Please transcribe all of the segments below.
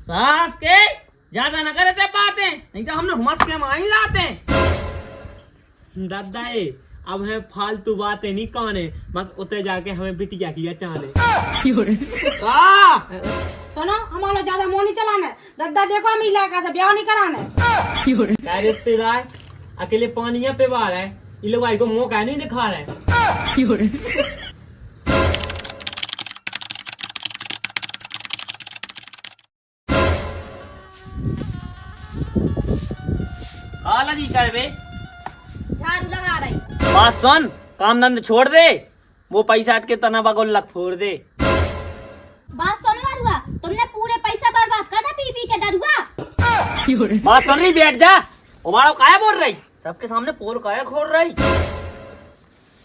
सास के ज्यादा न करे थे बातें, नहीं तो हमने हुमस के मां ही लाते। दादा अब हमें फालतू बातें नहीं कहने, बस उते जाके हमें बिटिया किया चाहने। सुनो, हमारा ज्यादा मुंह नहीं चलाना। दादा देखो हम इलाका से ब्याह नहीं कराने। क्या रिश्तेदार अकेले पानिया पे बार है, ये लोग भाई को मुंह क्या नहीं दिखा रहे। काला जी कर बे, झाड़ू लगा रही। बात सुन, काम धंधे छोड़ दे, वो पैसा अटके तना बगोल लग फोड़ दे। बात सुन डरुआ, तुमने पूरे पैसा बर्बाद कर दिया पी पी के डरुआ। बात सुन रही, बैठ जा। हमारा काय बोल रही, सबके सामने पोल काय खोल रही।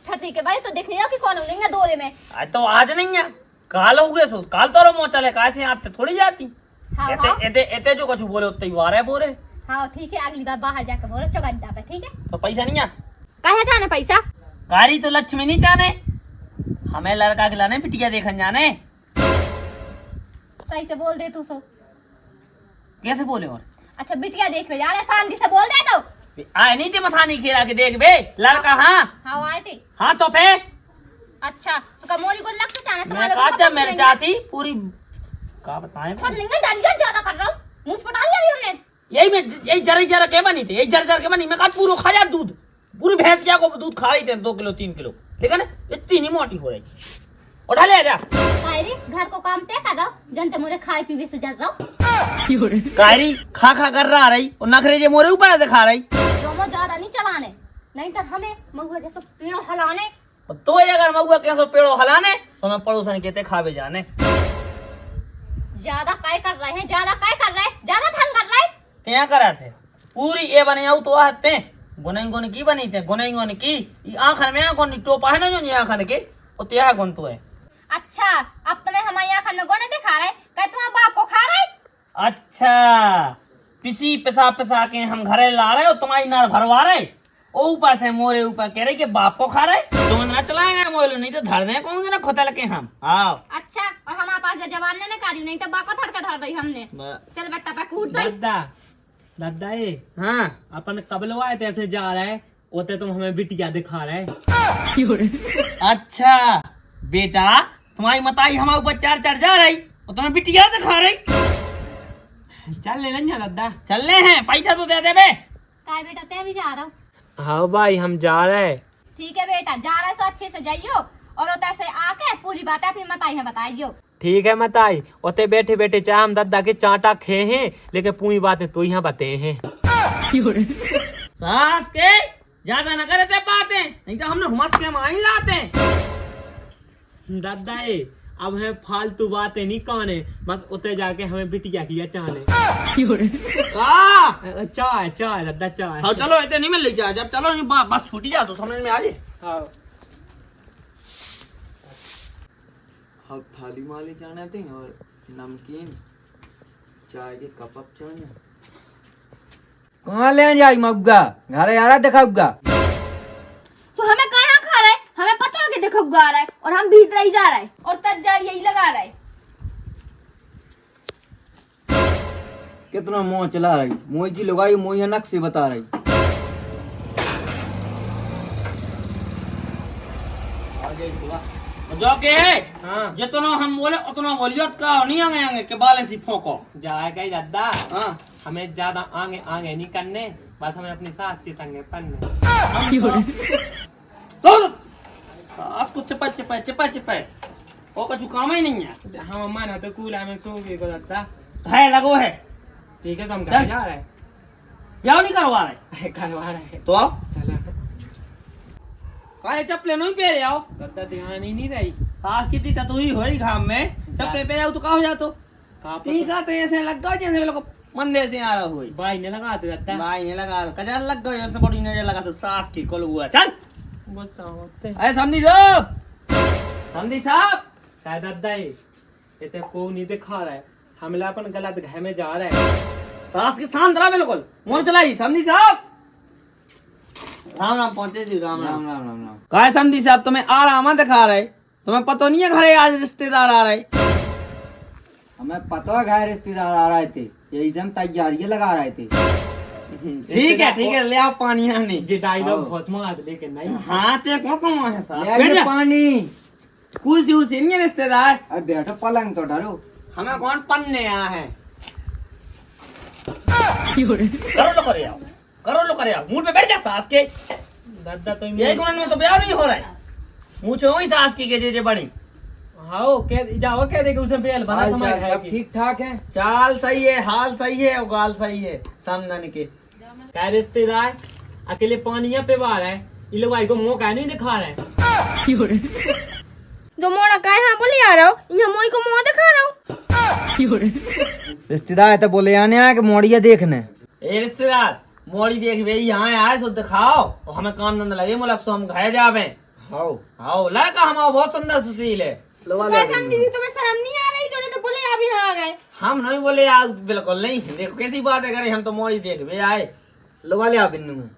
छठी के भाई तो देख नहीं रहा कि कौन उड़ेंगे दौरे में। आज तो आज नहीं है, काल हो गए सो काल तो मोह चले, काय से आते थोड़ी जाती। हाँ, एते हाँ। एते एते जो कुछ बोले उतने ही वारे बोले। हाँ ठीक है, अगली बार बाहर जाकर बोलो चौगड्डा पे, ठीक है। तो पैसा नहीं है, कहाँ जाने पैसा? कारी तो लक्ष्मी नहीं जाने, हमें लड़का के लाने पिटिया देखन जाने। सही से बोल दे तू सो। कैसे बोले? और अच्छा बिटिया देख ले जा रहे, शांति से बोल दे तो। आए नहीं थे मथानी खेरा के देख बे लड़का। हाँ हाँ आए थे। हाँ तो फिर अच्छा तो का मोरी को लग तो जाना मैं तुम्हारे कहा जब मेरे चाची पूरी का बताएं खुद नहीं डालिया ज्यादा कर रहा हूँ, मुझ पर डाल दिया हमने। यही जरा के बनी थी, यही जरा के बनी। मैं कहा पूरा खा जा दूध, पूरी भैंसिया को दूध खा रही थे 2 किलो 3 किलो, लेकिन इतनी नहीं मोटी हो रही। उठा ले जा। कायरी घर को काम तय कर रहा हूँ, जनते मोरे खाए पीवे से जल रहा हूँ। कायरी खा खा कर रहा रही और नखरे जे मोरे ऊपर दिखा रही। दोनों ज्यादा नहीं चलाने, नहीं तो हमें महुआ जैसा पेड़ों हलाने। तो ये अगर महुआ कैसो पेड़ो हलाने तो मैं पड़ोसन कहते खावे जाने। ज्यादा काय कर रहे हैं, ज्यादा काय कर रहे हैं, ज्यादा थंग कर रहे हैं। क्या करा थे पूरी ए बने आऊ तो आते गुनई गुन की बनी थे, गुनई गुन की आंखन में गुन टोपा है ना जो आंखन के वो त्या गुन तो है। अच्छा अब तुम्हें हमारे आंखन में गोने दिखा रहे, क्या तुम्हारे बाप को खा रहे? अच्छा पिसी पिसा पिसा के हम घरे ला रहे हो, तुम्हारी नार भरवा रहे, ओ ऊपर से मोरे ऊपर कह रहे कि बाप को खा रहे। तुम ना चलाएंगे मोबाइल, नहीं तो धर दे कौन ना खोता लगे हम। आओ अच्छा और हमारे पास जवान ने करी, नहीं तो बाप को धड़का धर रही हमने। चल बेटा पे कूद दई। दादा हाँ अपन कब लोग आए थे ऐसे जा रहे हैं, ओते तुम हमें बिटिया दिखा रहे। अच्छा बेटा तुम्हारी मताई हमारे ऊपर चढ़ जा रही और तुम्हें बिटिया दिखा रही। चल ले लेंगे दादा। चलने हैं, पैसा तो दे दे बे। काय बेटा तय भी जा रहा हूँ। हाँ भाई हम जा रहे हैं। ठीक है बेटा, जा रहा है सो अच्छे से जाइयो और उतर से आके पूरी बातें अपनी मताई है बताइयो। ठीक है मताई, ओते बैठे बैठे चाहे हम दादा के चाटा खे हैं, लेकिन पूरी बातें तो यहाँ बते हैं। सास के ज्यादा न करे थे बातें, नहीं तो हमने हुमस के मां ही लाते। दादा अब हमें फालतू बातें नहीं कहने, बस उते जाके हमें बिटिया किया चाहने। चाय चाय दादा चाय। हाँ चलो ऐसे नहीं मिल रही चाय, जब चलो बस छूटी जा तो समझ में आ जाए। हाँ अब थाली माले जाना थे और नमकीन चाय के कप चाहिए। कहाँ ले जाई मग्गा, घरे आ रहा दिखाऊगा। तो हमें कहाँ खा रहा है, हमें पता है कि देखो गा रहा है और हम भीतर ही जा रहा है और तब जा यही लगा रहा है। कितना मुंह चला रही, मोई की लुगाई मोई नक से बता रही। जो के हाँ। जितना हम बोले उतना बोलियो का नहीं आगे आगे के बाले सी फोको। जाएगा ही दादा। हाँ हमें ज्यादा आगे आगे नहीं करने, बस हमें अपनी सास के संगे पढ़ने। तो सास को चिपा चिपा चिपा चिपा वो कुछ काम ही नहीं है। हम माना तो कूला में सो गए को दादा। है लगो है, ठीक है तो हम घर जा रहे हैं। ब्याह नहीं करवा रहे करवा रहे हैं। तो चला काले चप्पले नहीं पहने आओ। दादा ध्यान ही नहीं रही। सास की तीता तू ही होई घाम में चप्पले पहने आओ तो का हो जातो। ठीक है तो ऐसे लग गया जैसे मेरे को मंदिर से आ रहा हुई। भाई ने लगा दे दादा। भाई ने लगा कजर लग गई, ऐसे बड़ी नजर लगा तो सास की कोल हुआ। चल गुस्सा होते अरे समझी साहब, समझी साहब। शायद दादा ये तो को नहीं दिखा रहा है, हम अपन गलत घर में जा रहे हैं। सास के शांत रहा बिल्कुल, मोन चलाई। समझी साहब राम राम पहुंचे जी। राम राम राम राम राम। काय समझी साहब तुम्हें आराम दिखा रहे, तुम्हें पता नहीं है घरे आज रिश्तेदार आ रहे। हमें पता है घर रिश्तेदार आ रहे थे, यही से हम तैयारियां लगा रहे थे। ठीक है ले आओ पानी आने। ये डायलॉग बहुत मार लेकिन नहीं। हाँ ते कौन कौन है ले साहब? आइए पानी। कुछ उसी नहीं रिश्तेदार, अरे बैठो पलंग तो डरो। हमें कौन पन्ने आया है? करो लो करे आओ मुंह पे बैठ जा सास के। दादा तो यही गुण में तो ब्याह नहीं हो रहा है। मुझे वही सास की के जे बड़ी हाँ कह जाओ कह दे कि उसे बेल बना हाल तुम्हारे चाल घर सब की। ठीक ठाक है। चाल सही है, हाल सही है और गाल सही है समझने के। क्या रिश्तेदार अकेले पानिया पे बाहर है, ये लोग भाई को मुंह क्या नहीं दिखा रहे हैं। जो मोड़ा का यहाँ बोले आ रहा हो, यहाँ मोई को मुँह दिखा रहा हूँ। रिश्तेदार तो बोले आने आए कि मोड़िया देखने। ए रिश्तेदार मोड़ी देख भाई यहाँ आए सो दिखाओ और हमें काम धंधा लगे मुलक सो हम घाय जावे। हाँ आओ लड़का हमारा बहुत सुंदर सुशील है। क्या समझी थी तुम्हें शर्म नहीं आ रही? जो तो बोले आप यहाँ आ गए। हम नहीं बोले यार बिल्कुल नहीं, देखो कैसी बात है करे, हम तो मोड़ी देख वे आए। लगा लिया बिन्नू में।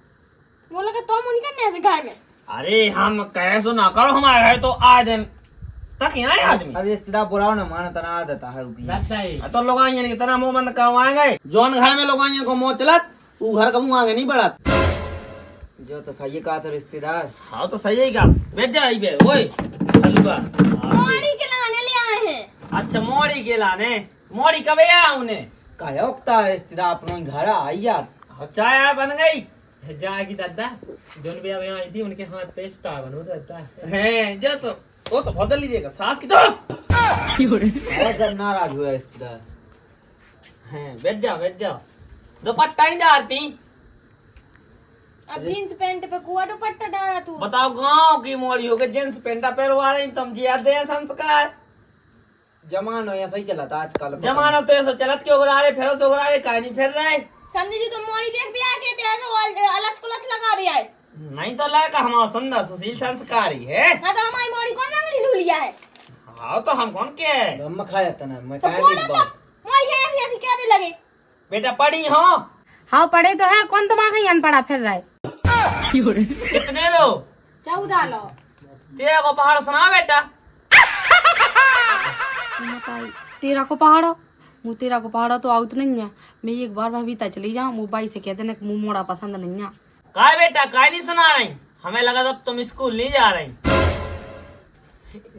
बोला कि तुम उनके कैसे घर में? अरे हम कहे सो ना करो, हमारे है तो आ दिन तक यहाँ है आदमी। अरे रिश्तेदार बुराओ ना माना तना आदत है उनकी। दादा ये तो लोग आएंगे कितना मुंह बंद करवाएंगे। जोन घर में लोग आएंगे को मुंह चलत वो घर का मुंह आगे नहीं बढ़त। जो तो सही कहा था रिश्तेदार। हाँ तो सही है क्या? बैठ जा बे ओए हलवा। मोड़ी के लाने ले आए हैं। अच्छा मोड़ी के लाने, मोड़ी कब आया उन्हें? कहा उगता है रिश्तेदार अपनों घर आई यार। चाय बन गई जाएगी दादा। जोन भी अब यहाँ आई थी उनके हाथ पे स्टार बनो दादा। है जो तो वो तो बदल ही देगा सास की तरफ। जब नाराज हुआ रिश्तेदार। हैं बैठ जा दुपट्टा नहीं डालती। अब जींस पैंट पे कुआ दुपट्टा डाला तू। बताओ गांव की मोड़ी हो गई जींस पेंटा पहनवा रही तुम जी दे संस्कार। जमानो यहाँ सही चला था आजकल। जमाना तो ऐसा चलत के उगरा रहे फिर से उगरा रहे काहे नहीं फिर रहे। समझी जी तुम मोड़ी देख भी आके तो अलच कुलच लगा भी आए। नहीं तो लड़का हमारा सुंदर सुशील संस्कारी है। हाँ तो हमारी मोड़ी कौन लंगड़ी लू लिया है? हाँ तो हम कौन के है? हम खाया था ना मैं तो खाया बोलो नहीं तो बात। मोड़ी ऐसी ऐसी क्या भी लगे। बेटा पढ़ी हो? हाँ पढ़े तो है, कौन तुम्हारा यहाँ पढ़ा फिर रहा है? कितने लो? 14 लो। तेरा को पहाड़ सुना बेटा। तेरा को पहाड़ो मुँह तेरा को पहाड़ो तो आउत नहीं है। मैं एक बार भविता चली जाऊँ मुँह बाई से कहते ना मुँह मोड़ा पसंद नहीं है। काय बेटा काय नहीं सुना रही? हमें लगा जब तुम स्कूल नहीं जा रही।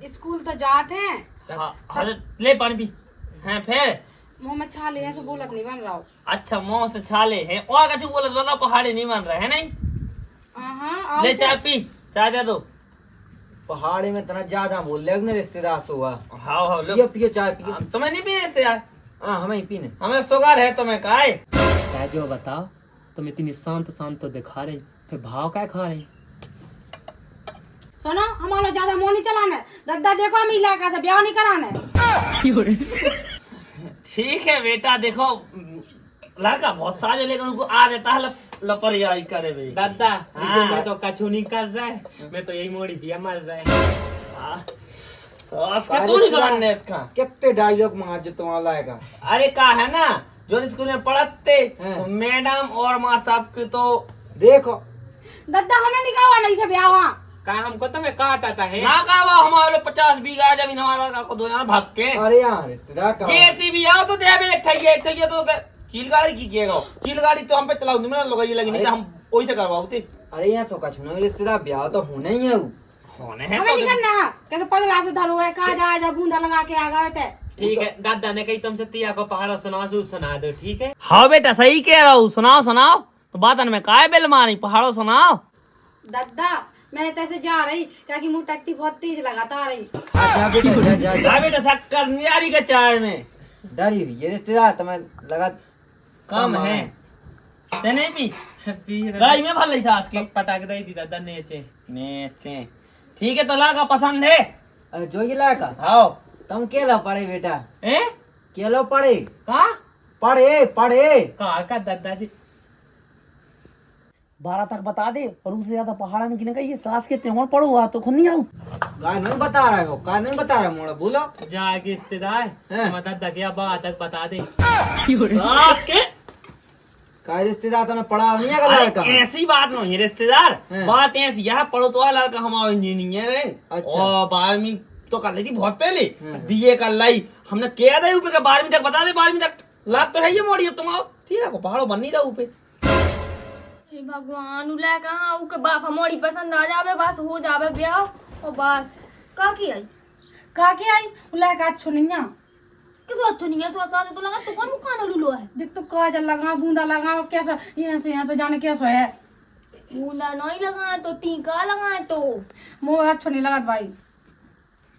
स्कूल तो जाते हैं। हाँ, ले पानी पी। हैं फिर मुँह में छाले ऐसे बोलत नहीं बन रहा हो। अच्छा मुंह से छाले हैं और कछु बोलत बताओ पहाड़ी नहीं बन रहे है नहीं। हाँ ले चाय पी, चाय दे दो। पहाड़ी में इतना ज्यादा बोल रहे हो रिश्तेदार से हुआ। हाँ पियो लो पियो चाय पियो। तुम्हें नहीं पीने से यार? हाँ हमें ही पीने। हमें शुगर है तुम्हें काय? क्या जो बताओ तुम इतनी शांत शांत तो दिखा रही, फिर भाव क्या खा रही? सुनो हमारा ज्यादा मुँह नहीं चलाना। दादा देखो हम इलाका से ब्याह नहीं कराना। ठीक है बेटा देखो लड़का बहुत साज लेकिन उनको आ देता है लपरियाई करे भाई। दादा हाँ। मैं तो कछु नहीं कर रहा है, मैं तो यही मोड़ी पिया मर रहा है। तू नहीं सुनाने इसका। कितने डायलॉग मार जो तुम्हारा लाएगा। अरे का है ना जो स्कूल में पढ़ते हाँ। तो मैडम और माँ साहब की तो देखो दादा हमें नहीं कहा नहीं से ब्याह वहाँ। कहा हमको तो मैं काटा था है। ना का वो हमारे लोग 50 बीघा जमीन हमारा लड़का को दो जना भाग के। अरे यार रिश्तेदार का जैसी भी आओ तो दे बे एक ठइये तो चील गाड़ी की किएगा। चील गाड़ी तो हम पे चलाऊ नहीं लोग ये लगी नहीं तो हम वही से करवाते। अरे यहाँ सो कछु नहीं रिश्तेदार ब्याह तो होना ही है वो। होने हैं हमें नहीं तो करना। कैसे पगला से धरो है कहा जा जा बूंदा लगा के आ गए थे। ठीक है दादा ने कही तुमसे तिया को पहाड़ा सुना दो ठीक है। हाँ बेटा सही कह रहा हूँ सुनाओ तो बात में काय बेल मारी पहाड़ों सुनाओ। दादा मैं तैसे जा रही क्या कि मुँह टट्टी बहुत तेज लगाता आ रही। जा बेटा जा जा जा। हाँ बेटा शक्कर नियारी का चाय में डरी ये रिश्तेदार तुम्हें लगा कम है ते नहीं पी पी लड़ाई में भल था आज के पटाक दी थी दादा नेचे। नेचे। ठीक है तो लड़का पसंद है? अरे जो ये लड़का आओ तुम केला पढ़े बेटा ए केलो पढ़े का पढ़े का दादाजी 12 तक बता दे और उससे ज्यादा पहाड़ में किने कहिए सास के त्योहार पड़ो हुआ तो खुद नहीं आऊ। कानून बता रहे हो कानून बता रहे हो मोड़ा बोलो। जाके रिश्तेदार हैं? मैं दादा क्या बात तक बता दे। सास के का रिश्तेदार तुम्हें पढ़ा नहीं है लड़का। अरे ऐसी बात नहीं है रिश्तेदार। हैं? बात ऐसी यह पढ़ो तो लड़का हमारा इंजीनियर है अच्छा। और 12वीं तो कर ली थी बहुत पहले, बीए कर लाई हमने किया था ऊपर का 12वीं तक, बता दे 12वीं तक लात तो है ये मोड़ी। अब तुम आओ तीरा को पहाड़ों बन नहीं रहा ऊपर। हे भगवान उला कहाँ ऊ के बाप हमारी पसंद आ जावे बस हो जावे ब्याह और बस का की आई का के आई उला का अच्छो नहीं है किस अच्छा नहीं है सो साथ तो लगा तू कौन मुखाना लुलो है देख तो काजल लगा बूंदा लगा कैसा यहाँ से जाने कैसा है बूंदा नहीं लगा है तो टीका लगा है तो मुँह अच्छो नहीं लगा भाई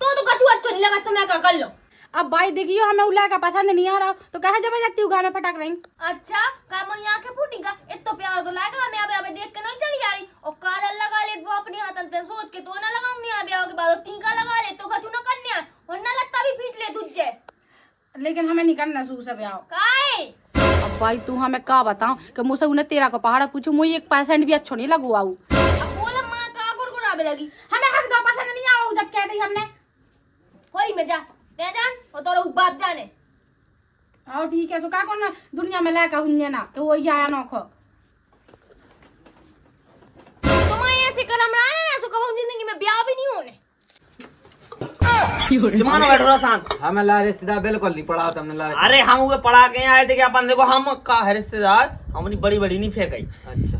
तो कछु अच्छा नहीं लगा समय का कर लो। अब भाई देखियो हमें उला का पसंद नहीं आ रहा तो कहाँ जब जाती हूँ गाना पटक रही। अच्छा का मैं यहाँ के फूटी का इतना प्यार तो लाएगा हमें अबे अबे देख के नहीं चली आ रही और काजल लगा ले वो अपने हाथ अंतर सोच के तो ना लगाऊंगी यहाँ ब्याह के बाद टीका लगा ले तो कछु ना करने और ना लगता भी खींच ले तुझे लेकिन हमें नहीं करना सू सब आओ काहे अब भाई तू हमें का बताऊं कि मुझसे उन्हें तेरा को पहाड़ा पूछू मुझे 1% भी अच्छो नहीं लगू आऊ अब बोला माँ का गुड़गुड़ावे लगी हमें हक दो पसंद नहीं आओ जब कह दी हमने होरी में जा ले जान और तोरा बाप जाने आओ ठीक है तो का कौन दुनिया में लायक हुन्ने ना कि वो ही आया नोखो तुम्हारे ऐसे करम रहा है ना सो कब जिंदगी में ब्याह भी नहीं होने जमानो बैठो रहा शांत। हमें ला रिश्तेदार बिल्कुल नहीं पड़ा तुमने ला। अरे हम वो पढ़ा के आए थे कि अपन देखो हम का है रिश्तेदार हमारी बड़ी बड़ी नहीं फेंक गई। अच्छा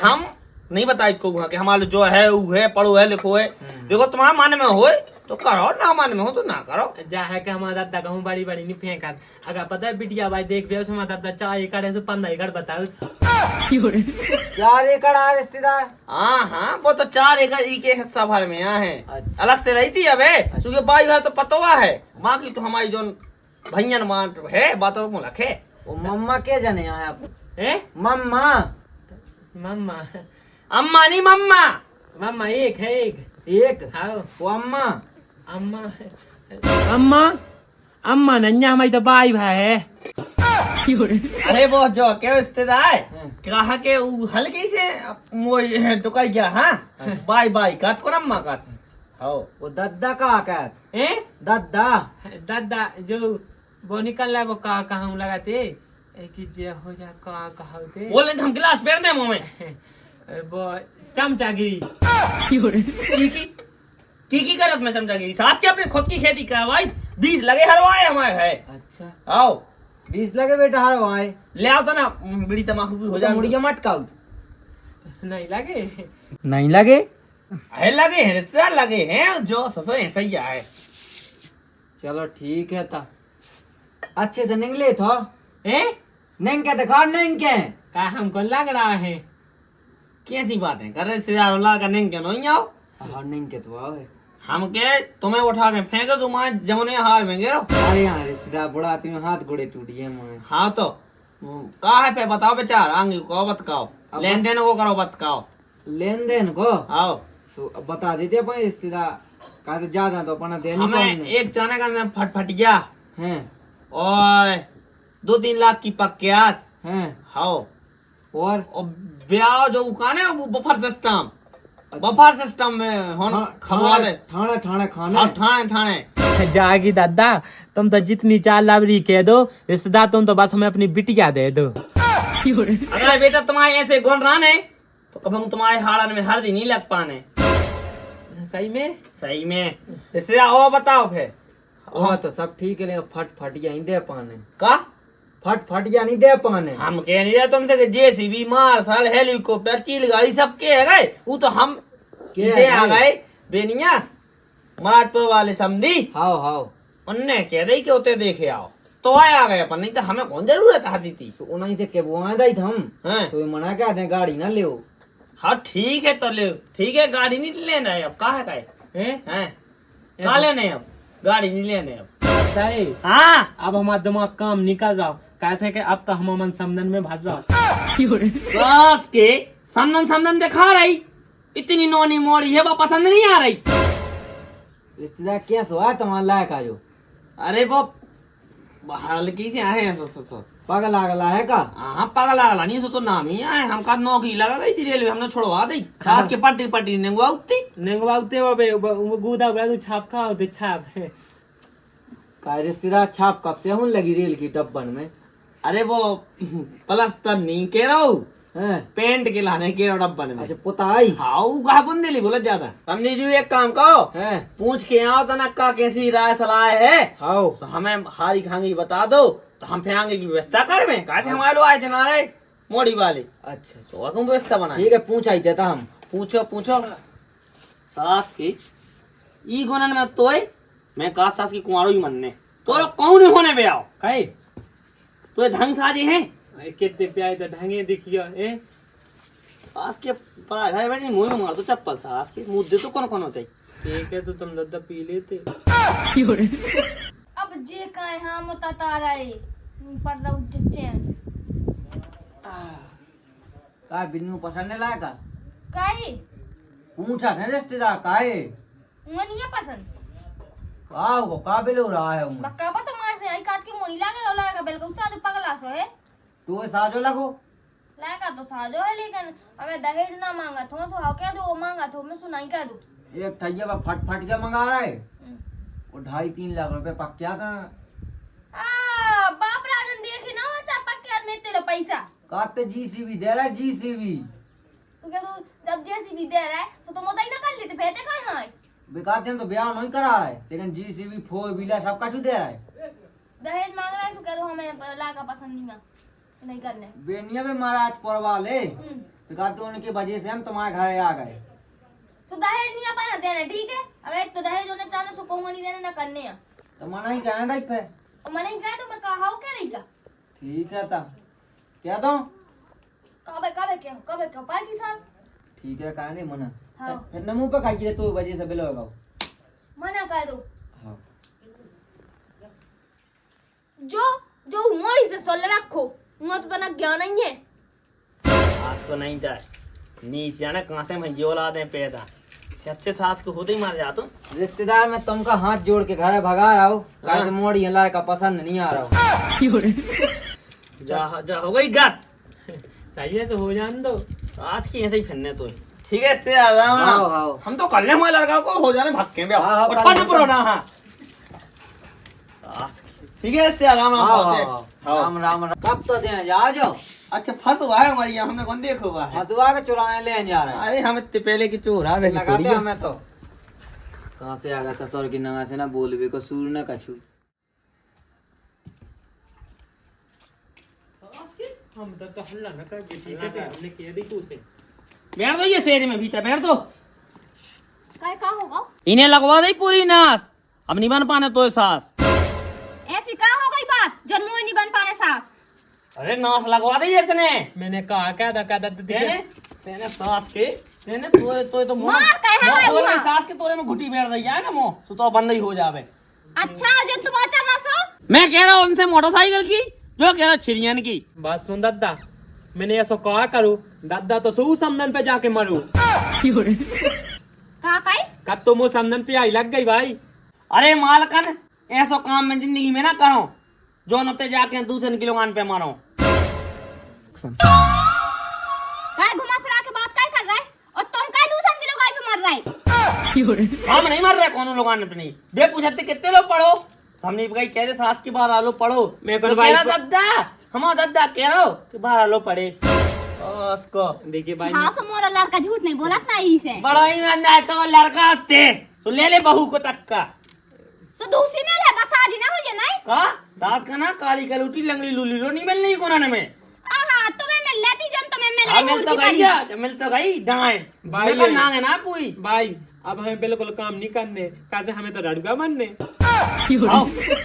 हम नहीं बताई को वहाँ के हमारे जो है वो है पढ़ो है लिखो है। देखो तुम्हारा मन में हो तो करो ना मन में हो तो ना करो। जा है कि हमारा दादा कहूँ बड़ी बड़ी नहीं फेंका अगर पता है बिटिया भाई देख भी हमारा दादा 4 एकड़ है तो 15 एकड़ बताओ 4 एकड़ आ रिश्तेदार। हाँ वो तो 4 एकड़ ई के हिस्सा भर में यहाँ है। अच्छा। अलग से रहती है अबे क्योंकि बाई घर तो पतवा है माँ की तो हमारी जो भैया मान है बातों मुलक है। वो मम्मा के जाने यहाँ आप हैं मम्मा मम्मा अम्मा नहीं मम्मा। मम्मा एक है एक हाँ वो अम्मा अम्मा अम्मा अम्मा नन्या हमारी तो बाई भाई है। अरे वो जो के रिश्तेदार कहा के वो हल्के से वो टुकाई गया। हाँ बाई बाई काट को अम्मा काट आओ वो दादा का कर हैं दादा दादा जो वो निकल रहा है वो का कहाँ लगाते एक जे हो जा का कहते बोले हम गिलास पेड़ दे मुंह में वो चमचागिरी की करत में चमचागिरी सास के अपने खुद की खेती करवाई 20 लगे हरवाए हमारे है। अच्छा आओ 20 लगे बेटा हर आए ले आओ तो ना बीड़ी तमाकू भी हो जाए मुड़िया मटकाऊ नहीं लगे नहीं लगे है लगे हैं रिश्तेदार लगे हैं जो ससो ऐसा ही है। चलो ठीक है ता अच्छे से निकले तो हैं नहीं क्या दिखा नहीं क्या का हमको लग रहा है कैसी बात है कर रिश्तेदार ला का नहीं क्या नहीं आओ हाँ नहीं क्या तो आओ हम के तुम्हें उठा के फेंको तुम आज जमुने हार में गिरो। अरे यहाँ रिश्तेदार बुढ़ापी में हाथ घोड़े टूटी है मुझे। हाँ तो कहा है पे बताओ बेचार आंगी को बताओ लेन देन को करो बताओ लेन देन को आओ तो अब बता देते अपन रिश्तेदार कहा से ज्यादा तो अपना देन हमें एक जाने का नाम फटफटिया हैं और 2-3 लाख की पक्कियात हैं हाँ और ब्याह जो उकाने वो बफर सिस्टम में होना खबा दे ठाणे ठाणे खाने हाँ ठाणे ठाणे जागी दादा तुम तो जितनी चार लावरी कह दो रिश्तेदार तुम तो बस हमें अपनी बिटिया दे दो। अगर बेटा तुम्हारे ऐसे गुण रहने तो कभी हम तुम्हारे हाड़न में हल्दी नहीं लग पाने। सही में रिश्तेदार और बताओ फिर हाँ तो सब ठीक है लेकिन फट फटिया नहीं दे पाने का फट फटिया नहीं दे पाने हम कह नहीं रहे तुमसे कि जेसीबी मार्शल हेलीकॉप्टर चील गाड़ी सब के है गए वो तो हम कैसे आ गए बेनिया महाराजपुर वाले समझी हाओ हाओ उनने कह रही कि उते देखे आओ तो आ गए अपन नहीं तो हमें कौन जरूरत है थी तो उन्हीं से के वो आए थे हम हैं? तो ये मना क्या दे गाड़ी ना ले हाँ ठीक है तो ले ठीक है गाड़ी नहीं लेना है अब कहा है हैं कहा लेने हैं अब गाड़ी नहीं लेने अब हाँ अब हमारा दिमाग काम निकल रहा कैसे के अब तो हम अमन समदन में भर रहा सास के समदन दिखा रही इतनी नोनी मोड़ी है वो पसंद नहीं आ रही। रिश्तेदार क्या सोआ तुम्हारा लायक आयो अरे वो हल्की से आए हैं सो पागल आगला है का हाँ पागल आगला नहीं सो तो नाम ही आए हम का नौकरी लगा गई थी रेलवे हमने छोड़वा दी सास के पट्टी पट्टी नेंगवा उठती नेंगवाते वो गुदा बड़ा छाप खा होते छाप है का रिश्तेदार छाप कब से हूँ लगी रेल की डब्बन में अरे वो प्लस्तर नहीं कह रहा हूँ हैं पेंट के लाने के डब्बन में। अच्छा पुताई हाउ गा बुंदे ली बोला ज्यादा। समझी जी एक काम करो, हैं पूछ के आओ तो नक्का कैसी राय सलाह है, हाओ तो हमें हारी खांगी बता दो तो हम फेंगे की व्यवस्था कर में। कैसे हमारे लोग आए थे ना रे मोड़ी वाले, अच्छा तो तुम व्यवस्था बना। ठीक है पूछ आई देता हम पूछो पूछो सास की ई गुनन में तोय मैं का सास की कुंवारो ही मनने तो लोग कौन होने बे आओ काई तो ढंग साजे हैं कितने प्यारे तो ढंगे दिखियो ए सास के परा घर बैठी मुंह में मार दो चप्पल। सास के मुंह दे तो कौन कौन होते ठीक है तो तुम दादा पी लेते। अब जे काहे हम तता रहे पर रहो चैन का बिन्नू पसंद नहीं लायका काहे पूछा नहीं रिश्तेदार काहे मनिया पसंद का हो का बिलो रहा है उम्र बक्का तो मार से आई काट के मोनी लागे लागा बिल्कुल साजो पगला सो है तो साजो लगो लागा तो साजो है, लेकिन अगर दहेज ना मांगा तो सो हाउ क्या दो वो मांगा तो मैं सुनाई क्या दूं। एक ठैया बा फट के मंगा रहा है वो 2.5-3 लाख रुपए पक्या का बाप राजन देखे ना वो चापक के हाथ में तेरे पैसा काते जीसीबी दे रहा है जीसीबी तो क्या तू जब जैसी भी दे रहा है तो तुम ही ना कर लेते भेते कहां है बेकार दिन तो ब्याह नहीं करा रहा है लेकिन जीसीबी 4 व्हीलर सबका छू दे रहा है। दहेज मांग रहा है तो कह दो हमें लागा पसंद नहीं ना नहीं करने। बेनिया में महाराज परवा ले बेकार तो उनकी वजह से हम तुम्हारे घर आ गए। तो दहेज नहीं अपन देना ठीक है, अगर तो दहेज होने चाहने सो कहूंगा नहीं देना ना करने हैं तो मना ही कहना था फिर और मैं नहीं कहा तो मैं कहा क्या नहीं का ठीक है ता क्या दो कब पार्टी साल ठीक है कहा नहीं मना हाँ। फिर न मुंह पे खाइए तो वजह से बिलो होगा मना कर दो हाँ जो जो मोरी से सोल रखो वहाँ तो तना ज्ञान नहीं है। सास को नहीं जाए नीच जाने कहाँ से मैं औलाद है पैदा से अच्छे सास को होते ही मार जा तुम। रिश्तेदार में तुमका हाथ जोड़ के घर भगा रहा हूँ हाँ। मोड़ी हल्ला का पसंद नहीं आ रहा हूँ जा हो गई गत सही है तो हो जान दो आज की ऐसे ही फिरने तो ठीक है इससे आराम हाँ, हाँ। हम तो कल हमारे लड़का को हो जाने भक्के में हाँ, और कल पन में परो ना हाँ ठीक है इससे आराम राम राम कब तो देने जा जाओ। अच्छा फंस हुआ है हमारी हमने कौन देखो हुआ है हथुआ के चुराने ले जा रहे हैं अरे हम इतने पहले की चोर आ लगाते हमें तो कहाँ से आ गया ससुर की नवा से ना बोलबे को सूर न कछू हम तो हल्ला न कर ठीक है हमने कह दी तू से बैठ दो ये शेर में भीतर बैठ दो काय का होगा इन्हें लगवा दे पूरी नास अब नहीं बन पाने तो सास ऐसी का हो गई बात जन्मों नहीं बन पाने सास। अरे नास लगवा दे इसने मैंने कहा क्या था तेने सास के तेने तो मार कहे है तोरे में हुआ। सास के तोरे में घुटी बैठ रही है ना मो सो तो बंद ही हो जावे। अच्छा जब तुम अच्छा ना सो मैं कह रहा हूँ उनसे मोटरसाइकिल की जो कह रहा छिड़ियन की बात सुन दादा मैंने ऐसा कहा करूँ दादा तो सू समदन पे जाके मरू का काई कब तो मुँह समदन पे आई लग गई भाई। अरे मालकन ऐसा काम में जिंदगी में ना करो जो नते जाके दूसरे की लोगान पे मारो। काय घुमा फिरा के बात काय कर रहा है और तुम काय दूसरे की लोगाई पे मर रहा है। हम नहीं मर रहे कौन लोगान पे नहीं दे पूछते कितने लोग पढ़ो हमने कही कह रहे सास की बार आलो पढ़ो मैं तो भाई दद्दा हमारा दद्दा कह रहा हो कि बाहर आलो पढ़े उसको देखिए भाई हाँ सो मोरा लड़का झूठ नहीं बोला ना इसे बड़ा ही में तो लड़का थे तो ले ले बहू को तक का तो दूसरी में ले बस शादी ना हो जाए नहीं का सास का ना काली कलूटी लंगड़ी लूली लो नहीं मिलनी कोना में आहा तुम्हें मिल लेती जन तुम्हें मिल हाँ गई मिल तो गई जा मिल तो गई डाए भाई भाई नांग है ना पुई भाई अब हमें बिल्कुल काम नहीं करने कैसे हमें तो लड़का बनने आओ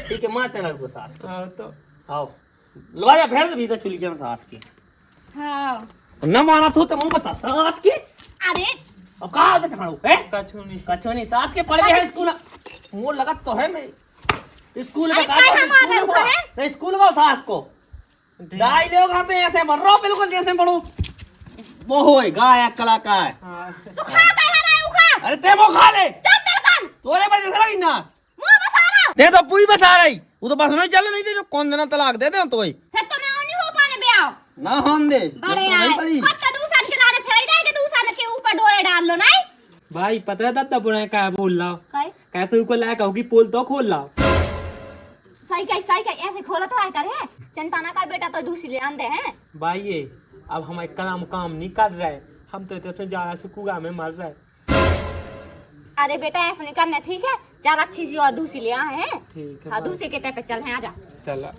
ठीक है माते लड़को सास को हाँ तो आओ लवाया भेड़ भीतर चुली के सास की हाँ न माना तो मुंह बता सास की अरे अब कहा आदत खाणो है कछु नहीं कछो नहीं सास के पढ़ गए स्कूल मोर लगत तो है मैं स्कूल में अरे काय हम आ गए ऊपर है? नहीं स्कूल में सास को दाई लोग यहाँ पे ऐसे मर रहा हो बिल्कुल जैसे पढ़ो वो होए गायक कलाकार हाँ तू खा काय है ना उखा अरे ते वो खा ले चल तेरे कान तोरे वजह से रही ना मुंह बसा रहा ते तो पूरी बसा रही वो तो बस नहीं चल नहीं थी जो कौन देना तलाक दे दे तो ही फिर तो मैं नहीं हो पाने ब्याह ना होन दे बड़े तो नहीं आए पड़ी अच्छा दूसरा खिलाने फिर जाएंगे दूसरा के ऊपर डोरे डाल लो नहीं भाई पता है दादा बुरा क्या बोल रहा काय कैसे ऊपर लायक होगी पोल तो खोल रहा सही का ऐसे खोला तो आए करे चिंता ना कर बेटा तो दूसरी ले आंदे हैं भाई ये अब हम एक काम नहीं कर रहे, हम तो इतने से ज्यादा से कुआ में मर रहे। अरे बेटा ऐसा नहीं करना, ठीक है? चार अच्छी सी और दूसरी ले आए हैं। ठीक है हाँ दूसरे के तक चल हैं, आजा। चला।